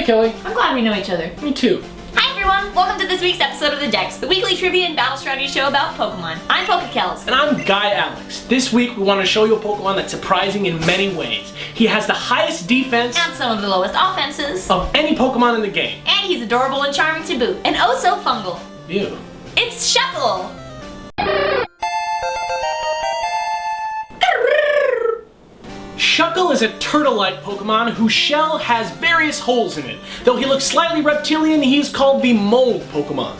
Kelly. I'm glad we know each other. Me too. Hi everyone, welcome to this week's episode of The Dex, the weekly trivia and battle strategy show about Pokemon. I'm PokeKellz. And I'm Guy Alex. This week we want to show you a Pokemon that's surprising in many ways. He has the highest defense And some of the lowest offenses. of any Pokemon in the game. And he's adorable and charming to boot. And oh so fungal. Ew. It's Shuckle! Shuckle is a turtle-like Pokemon whose shell has various holes in it. Though he looks slightly reptilian, he's called the mold Pokemon.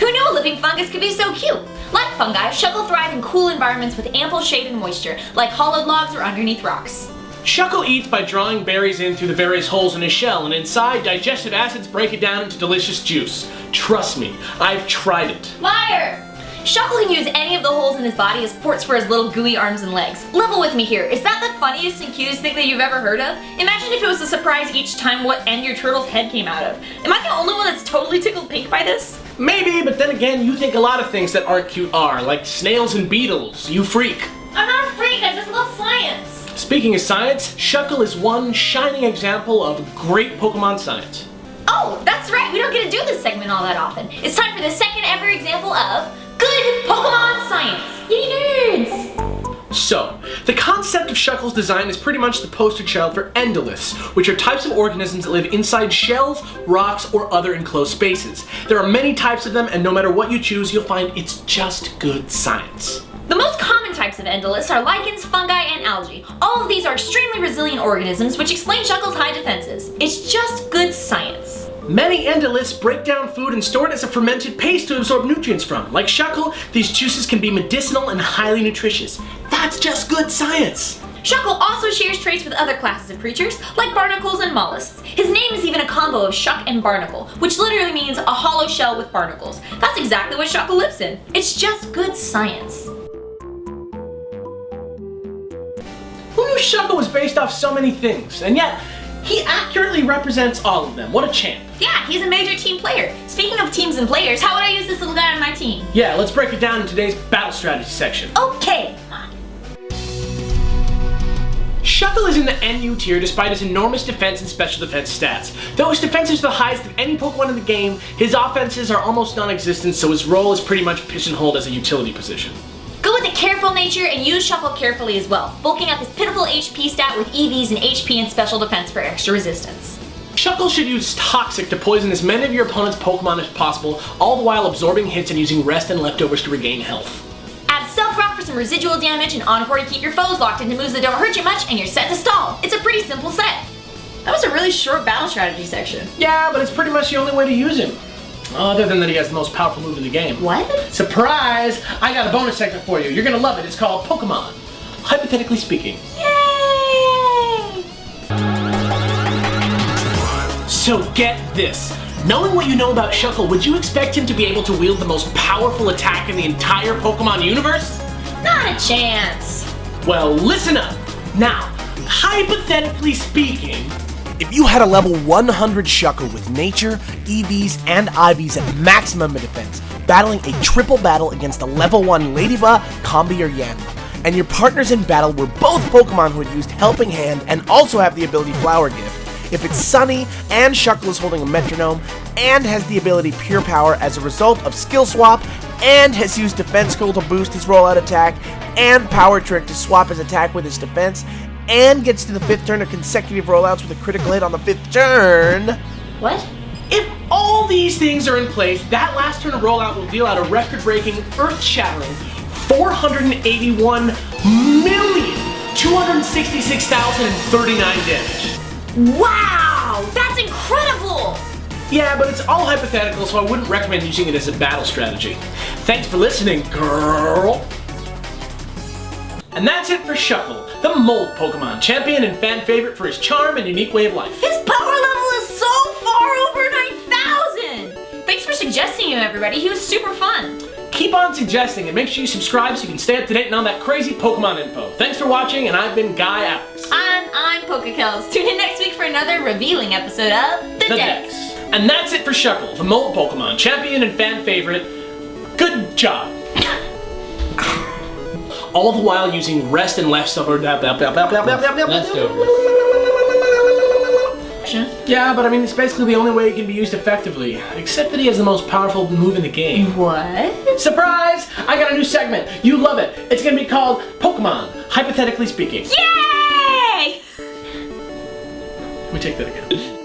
Who knew a living fungus could be so cute? Like fungi, Shuckle thrive in cool environments with ample shade and moisture, like hollowed logs or underneath rocks. Shuckle eats by drawing berries in through the various holes in his shell, and inside, digestive acids break it down into delicious juice. Trust me, I've tried it. Liar! Shuckle can use any of the holes in his body as ports for his little gooey arms and legs. Level with me here, is that the funniest and cutest thing that you've ever heard of? Imagine if it was a surprise each time what end your turtle's head came out of. Am I the only one that's totally tickled pink by this? Maybe, but then again, you think a lot of things that aren't cute are, like snails and beetles. You freak. I'm not a freak, I just love science. Speaking of science, Shuckle is one shining example of great Pokemon science. Oh, that's right, we don't get to do this segment all that often. It's time for the second ever example of good Pokemon science. Yay, nerds! So, the concept of Shuckle's design is pretty much the poster child for endoliths, which are types of organisms that live inside shells, rocks, or other enclosed spaces. There are many types of them, and no matter what you choose, you'll find it's just good science. The most common types of endoliths are lichens, fungi, and algae. All of these are extremely resilient organisms, which explain Shuckle's high defenses. It's just good science. Many endoliths break down food and store it as a fermented paste to absorb nutrients from. Like Shuckle, these juices can be medicinal and highly nutritious. That's just good science. Shuckle also shares traits with other classes of creatures, like barnacles and mollusks. His name is even a combo of shuck and barnacle, which literally means a hollow shell with barnacles. That's exactly what Shuckle lives in. It's just good science. Who knew Shuckle was based off so many things? And yet, he accurately represents all of them. What a champ. Yeah, he's a major team player. Speaking of teams and players, how would I use this little guy on my team? Yeah, let's break it down in today's battle strategy section. Okay, come on. Shuckle is in the NU tier despite his enormous defense and special defense stats. Though his defenses are the highest of any Pokemon in the game, his offenses are almost non-existent, so his role is pretty much pigeonholed as a utility position. Go with a careful nature and use Shuckle carefully as well, bulking up his pitiful HP stat with EVs and HP and special defense for extra resistance. Shuckle should use Toxic to poison as many of your opponent's Pokemon as possible, all the while absorbing hits and using rest and leftovers to regain health. Add Stealth Rock for some residual damage and Encore to keep your foes locked into moves that don't hurt you much, and you're set to stall. It's a pretty simple set. That was a really short battle strategy section. Yeah, but it's pretty much the only way to use him. Other than that he has the most powerful move in the game. What? Surprise! I got a bonus segment for you. You're gonna love it. It's called Pokemon. Hypothetically speaking. Yay! So get this. Knowing what you know about Shuckle, would you expect him to be able to wield the most powerful attack in the entire Pokemon universe? Not a chance. Well, listen up. Now, hypothetically speaking, if you had a level 100 Shuckle with Nature, EVs, and IVs at maximum defense, battling a triple battle against a level 1 Ladybug, Combi, or Yanma, and your partners in battle were both Pokemon who had used Helping Hand and also have the ability Flower Gift, if it's sunny and Shuckle is holding a metronome and has the ability Pure Power as a result of Skill Swap and has used Defense Skill to boost his rollout attack and Power Trick to swap his attack with his defense, and gets to the 5th turn of consecutive rollouts with a critical hit on the 5th turn. What? if all these things are in place, that last turn of rollout will deal out a record-breaking, earth-shattering 481,266,039 damage. Wow! That's incredible! Yeah, but it's all hypothetical, so I wouldn't recommend using it as a battle strategy. Thanks for listening, girl! And that's it for Shuckle, the mold Pokemon, champion and fan favorite for his charm and unique way of life. His power level is so far over 9,000! Thanks for suggesting him, everybody. He was super fun. Keep on suggesting and make sure you subscribe so you can stay up to date on all that crazy Pokemon info. Thanks for watching, and I've been Guy Alex. And I'm PokeKellz. Tune in next week for another revealing episode of The Dex. And that's it for Shuckle, the mold Pokemon, champion and fan favorite. Good job. All the while using rest and leftover. protection. Yeah, but I mean, it's basically the only way he can be used effectively. Except that he has the most powerful move in the game. What? Surprise! I got a new segment. You love it. It's gonna be called Pokemon, hypothetically speaking. Yay! Let me take that again.